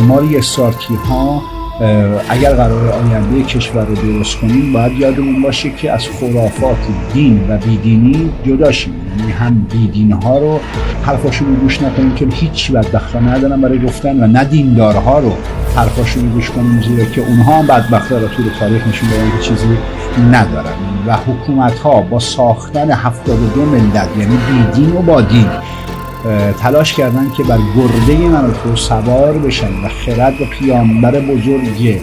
ما ریاست‌ها اگر قرار آینده کشور رو درست کنیم باید یادمون باشه که از خرافات دین و بیدینی جدا شیم. یعنی هم بیدین‌ها رو حرفاشون رو گوش نکنیم که هیچ بدبختا ندارن برای گفتن، و نه دیندارها رو حرفاشون رو گوش کنیم، زیرا که اونها هم بدبختا رو طول تاریخ نشون دادن که چیزی ندارن. و حکومت‌ها با ساختن 72 ملت، یعنی بیدین و با دین، تلاش کردن که بر گرده من و تو سوار بشن و خرد و پیامبر بزرگ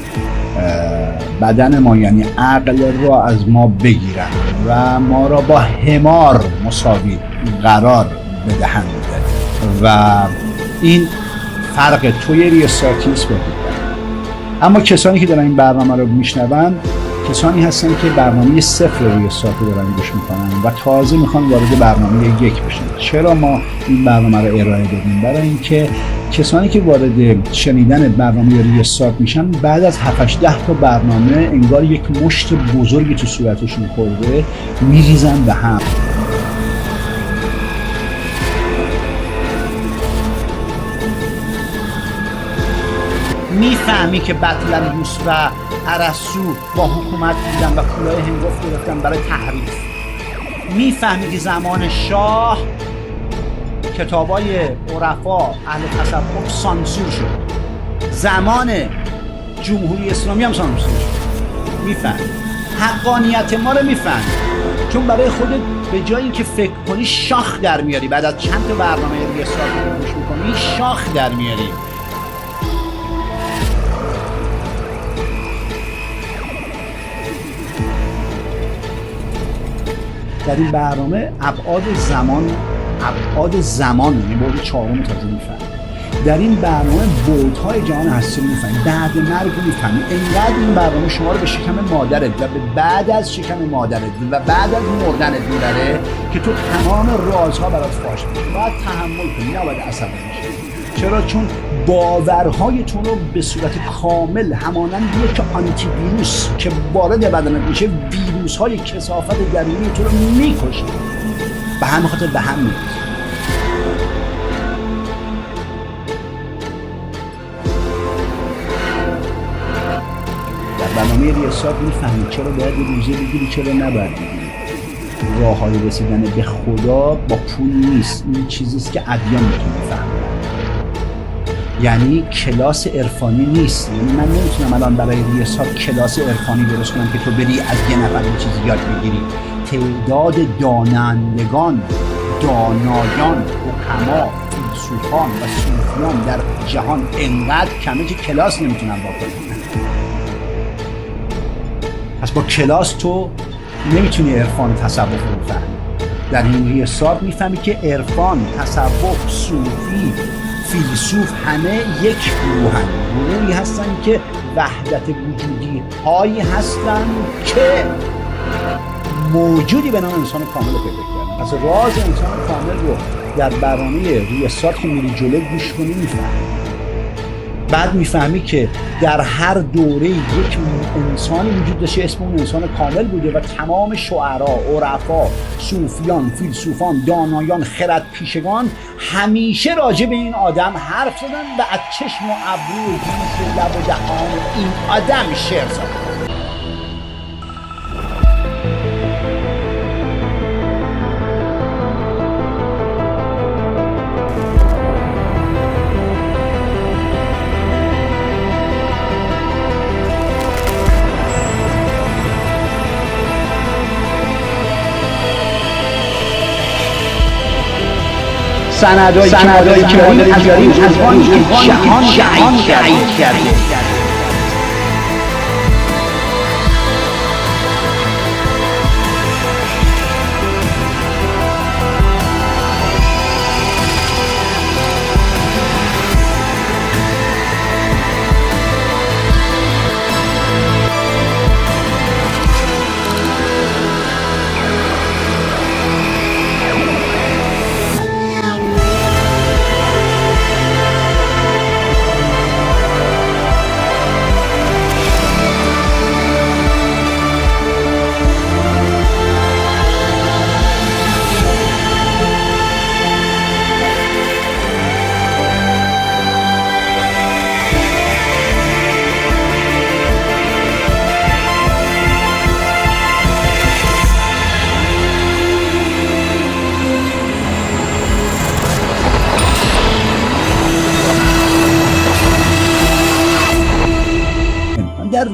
بدن ما یعنی عقل را از ما بگیرن و ما را با حمار مساوی قرار بدهند. و این فرق توی ریاستیست با دیدن. اما کسانی که دارن این برنامه رو میشنون کسانی هستن که برنامه 0 ریاست رو دارن گوش میکنن و تازه میخوان وارد برنامه 1 بشن. چرا ما این برنامه رو ارائه دادیم؟ برای اینکه کسانی که وارد شنیدن برنامه ریاست میشن بعد از 7-8 تا برنامه انگار یک مشت بزرگی تو صورتشون خورده، میریزن به هم. میفهمی که بطلمیوس و ارسطو با حکومت بودن و کلاه هنگفت گرفتن برای تحریف. میفهمی که زمان شاه کتابای عرفا اهل تصوف سانسور شد، زمان جمهوری اسلامی هم سانسور شد. میفهمی حقانیت ما رو، میفهمی چون برای خودت به جای اینکه فکر کنی شاخ در میاری، بعد از چند تا برنامه ریاست رو گوش میکنی شاخ در میاری. در این برنامه ابعاد زمان یعنی بعد 4 تازه میفهمی. در این برنامه بعدهای جهان هستی میفهمی، بعد مرگ میفهمی. انقدر این برنامه شما رو به شکم مادرت و به بعد از شکم مادرت و بعد از مردنت میبره که تو تمام رازها برات فاش میشه. باید تحمل کنی، نباید عصبی بشی. چرا؟ چون باورهایتون رو به صورت کامل همانند یک آنتی ویروس که وارد بدنت میشه ویروس های کثافت درونی تو رو میکشه، به همین خاطر به هم میریزه. در برنامه ریاست میفهمید چرا باید روزه بگیری، چرا نباید بگیری. راه های رسیدن به خدا با پول نیست، این چیزیست که ادیان میتونه بفهمه. یعنی کلاس عرفانی نیست. یعنی من نمیتونم الان برای ریاست کلاس عرفانی درست کنم که تو بری از یه نفر یه چیزی یاد بگیری. تعداد دانندگان، دانایان، حکما، فیلسوفان و صوفیان در جهان انقدر کمه که کلاس نمیتونم واکنم. پس با کلاس تو نمیتونی عرفان تصوف رو بفهمی. در این ریاست میفهمی که عرفان، تصوف، صوفی، فیلسوف همه یک گروهن. گروهی هستن که وحدت وجودی هایی هستن که موجودی به نام انسان کامل پیدا کردن. پس راز انسان کامل رو در برنامه ریاست که میری جلو گوش کنی میفهمی. بعد میفهمی که در هر دوره یک انسانی وجود داشته اسم اون انسان کامل بوده و تمام شعرا، عرفا، صوفیان، فیلسوفان، دانایان، خرد پیشگان همیشه راجع به این آدم حرف زدن و از چشم و ابرو و گوش و لب و دهان این آدم شعر زدن. سندایی که ما داریم از آنی که جهان شعید کرده.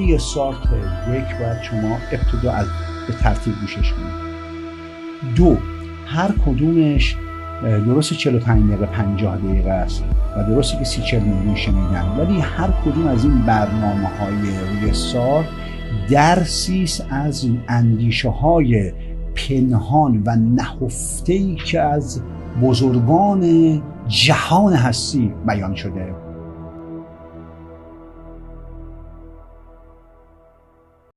همه سارتر یک باید شما ابتدا از به ترتیب گوشش کنید. دو، هر کدومش درست 45 دقیقه 50 دقیقه است و درسته که 30-40 میلیون شنیدن، ولی هر کدوم از این برنامه‌های روی سارت درسی است از اندیشه‌های پنهان و نهفته‌ای که از بزرگان جهان هستی بیان شده.